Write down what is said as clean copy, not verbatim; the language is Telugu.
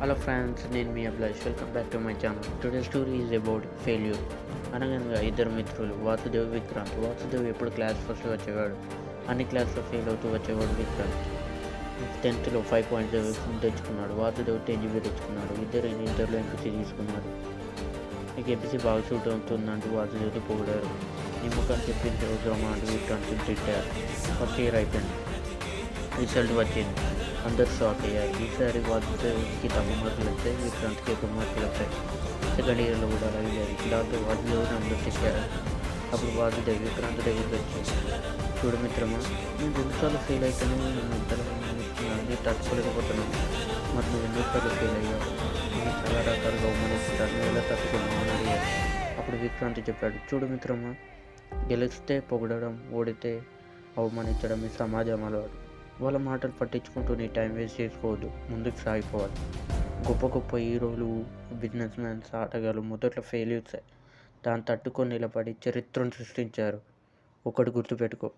హలో ఫ్రెండ్స్, నేను మీ Abhilash. Welcome back to my channel. Today story is about failure. అనగనగా ఇద్దరు మిత్రులు, వాసుదేవ్, విక్రాంత్. వాసుదేవ్ ఎప్పుడు క్లాస్ ఫస్ట్ వచ్చేవాడు. అన్ని క్లాస్లో ఫెయిల్ అవుతూ వచ్చేవాడు విక్రాంత్. 10th 5.0 తెచ్చుకున్నాడు. వాసుదేవ్ 10 GB తెచ్చుకున్నాడు. ఇద్దరు ఇంటర్లో ఎంపీసీ తీసుకున్నారు. నీకు ఎంపీసీ బాగా సూట్ అవుతుందంటూ వాసుదేవ్తో పొగిడారు. నీ ముఖాన్ని చెప్పింది అవసరమా అంటూ విక్రాంత్ తిట్టారు. ఫస్ట్ ఇయర్ అయిపోయింది. రిజల్ట్ వచ్చింది. అందరూ షాక్ అయ్యారు. ఈసారి వాసుదేవ్కి తక్కువ మార్కులు వచ్చాయి, విక్రాంత్కి ఎక్కువ మార్కులు వచ్చాయి. సెకండ్ ఇయర్లో కూడా అలాగే జరిగింది. దాంతో వాసుదేవ్ని అందరూ చెప్పారు. అప్పుడు వాసుదేవ్ విక్రాంత్ దగ్గరికి వచ్చి, చూడు మిత్రమా, నేను 2 సార్లు ఫెయిల్ అయితేనే నన్ను ఇంతలో తట్టుకోలేకపోతున్నాను. మరి నువ్వు 2 సార్లు ఫెయిల్ అయ్యావు. నేను చాలా రకాలుగా అవమానిస్తుంటాను, నువ్వు ఎలా తట్టుకున్నావు అని అడిగారు. అప్పుడు విక్రాంత్ చెప్పాడు, చూడు మిత్రమా, గెలిస్తే పొగడడం, ఓడితే అవమానించడం ఈ సమాజం అలవాటు. వాళ్ళ మాటలు పట్టించుకుంటూ నీ టైం వేస్ట్ చేసుకోవద్దు, ముందుకు సాగిపోవాలి. గొప్ప గొప్ప హీరోలు, బిజినెస్ మ్యాన్స్, ఆటగాళ్ళు మొదట్లో ఫెయిల్యూర్స్ దాన్ని తట్టుకొని నిలబడి చరిత్రను సృష్టించారు. ఒకటి గుర్తుపెట్టుకో,